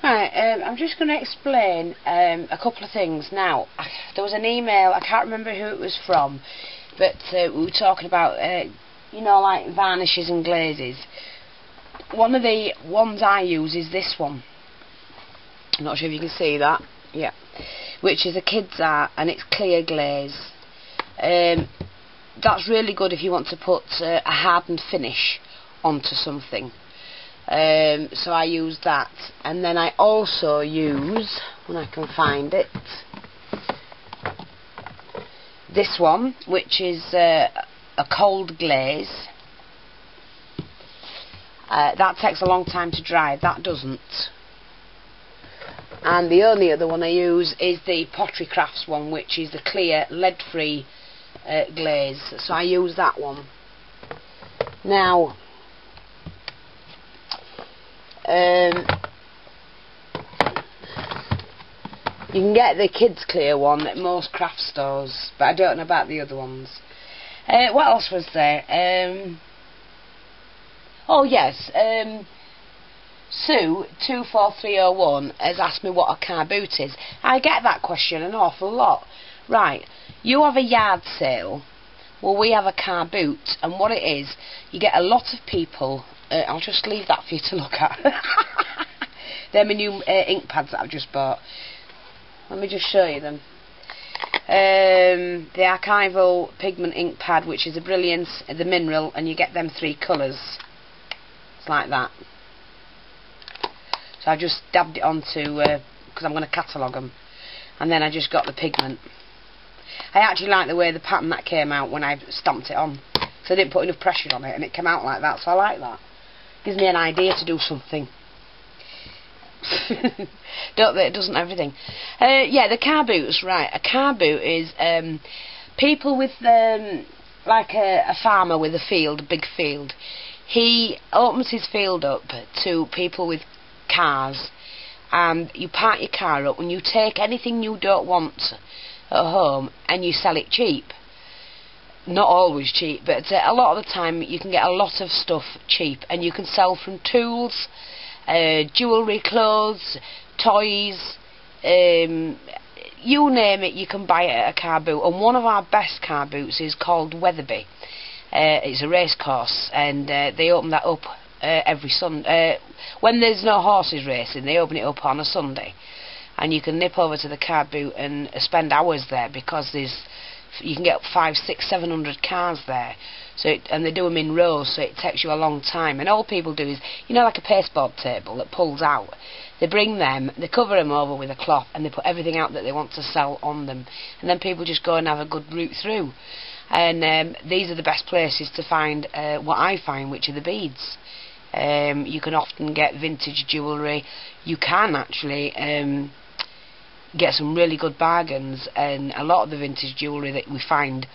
Right, I'm just going to explain a couple of things. Now, there was an email, I can't remember who it was from, but we were talking about, you know, like varnishes and glazes. One of the ones I use is this one. I'm not sure if you can see that. Yeah. Which is a Kids Art, and it's clear glaze. That's really good if you want to put a hardened finish onto something. So I use that, and then I also use, when I can find it, this one, which is a cold glaze. That takes a long time to dry, that doesn't. And the only other one I use is the Pottery Crafts one, which is the clear lead-free glaze. So I use that one. Now, you can get the kids clear one at most craft stores, but I don't know about the other ones. What else was there? Oh yes, Sue 24301 has asked me what a carboot is. I get that question an awful lot. Right, you have a yard sale, well we have a carboot, and what it is, you get a lot of people. I'll just leave that for you to look at. They're my new ink pads that I've just bought. Let me just show you them. The Archival Pigment ink pad, which is the Brilliance, the Mineral, and you get them 3 colours. It's like that. So I just dabbed it onto, because I'm going to catalogue them, and then I just got the pigment. I actually like the way the pattern that came out when I stamped it on. So I didn't put enough pressure on it, and it came out like that, so I like that. Gives me an idea to do something. Don't it doesn't everything. Yeah, the car boots, right. A car boot is people with like a farmer with a field, a big field. He opens his field up to people with cars, and you park your car up and you take anything you don't want at home and you sell it cheap. Not always cheap, but a lot of the time you can get a lot of stuff cheap, and you can sell from tools, jewellery, clothes, toys, you name it, you can buy it at a car boot. And one of our best car boots is called Weatherby. It's a race course, and they open that up every Sunday. When there's no horses racing, they open it up on a Sunday, and you can nip over to the car boot and spend hours there, because you can get 500, 600, 700 cars there, so and they do them in rows, so it takes you a long time. And all people do is, you know, like a pasteboard table that pulls out, they bring them, they cover them over with a cloth, and they put everything out that they want to sell on them, and then people just go and have a good route through. And these are the best places to find what I find, which are the beads. You can often get vintage jewellery. You can actually get some really good bargains, and a lot of the vintage jewellery that we find,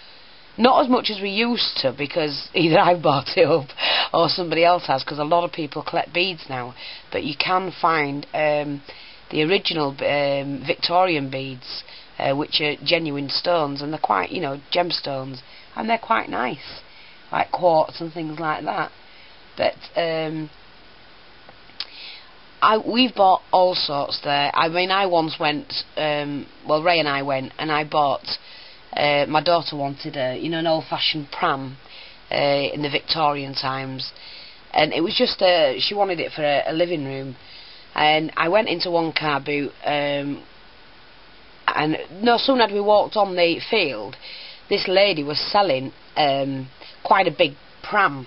not as much as we used to, because either I've bought it up or somebody else has, because a lot of people collect beads now, but you can find the original Victorian beads, which are genuine stones, and they're quite, you know, gemstones, and they're quite nice, like quartz and things like that. But we've bought all sorts there. I mean, I once went, well, Ray and I went, and I bought, my daughter wanted an old-fashioned pram in the Victorian times, and it was just she wanted it for a living room. And I went into one car boot, and no sooner had we walked on the field, this lady was selling quite a big pram.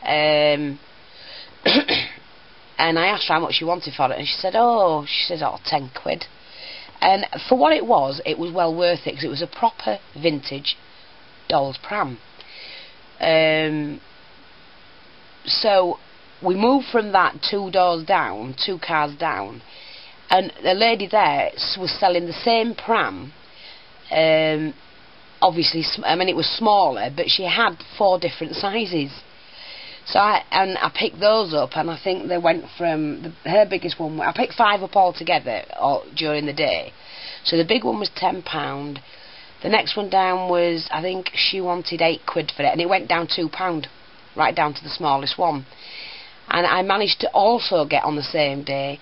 And I asked her how much she wanted for it, and she said, oh, 10 quid. And for what it was well worth it, because it was a proper vintage doll's pram. So we moved from that 2 doors down, 2 cars down, and the lady there was selling the same pram. Obviously, I mean, it was smaller, but she had 4 different sizes. So I picked those up, and I think they went from her biggest one. I picked 5 up altogether during the day. So the big one was £10. The next one down was, I think she wanted 8 quid for it, and it went down £2, right down to the smallest one. And I managed to also get on the same day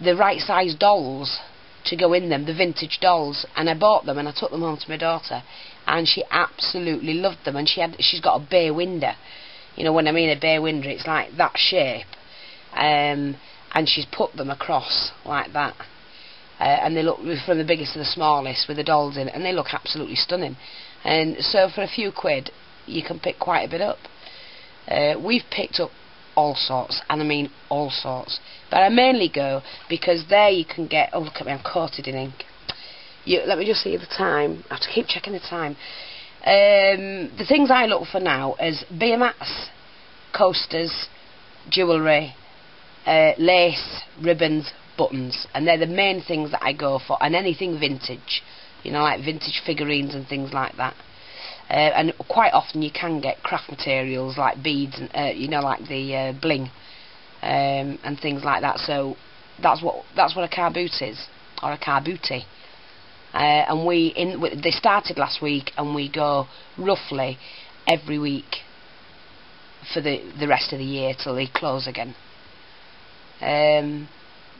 the right size dolls to go in them, the vintage dolls, and I bought them and I took them home to my daughter, and she absolutely loved them. And she's got a bay window, you know, when I mean a bay window, it's like that shape, and she's put them across like that, and they look from the biggest to the smallest with the dolls in it, and they look absolutely stunning. And so for a few quid you can pick quite a bit up. We've picked up all sorts, and I mean all sorts, but I mainly go because there you can get, oh look at me, I'm coated in ink. Let me just see the time, I have to keep checking the time. The things I look for now is beer mats, coasters, jewellery, lace, ribbons, buttons, and they're the main things that I go for, and anything vintage, you know, like vintage figurines and things like that. And quite often you can get craft materials like beads and you know, like the bling and things like that. So that's what a carbootie is, or a carbootie. And they started last week, and we go roughly every week for the rest of the year till they close again.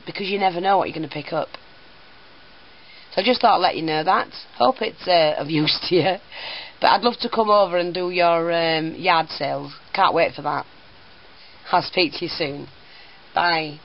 Because you never know what you're going to pick up. So I just thought I'd let you know that. Hope it's of use to you. But I'd love to come over and do your yard sales. Can't wait for that. I'll speak to you soon. Bye.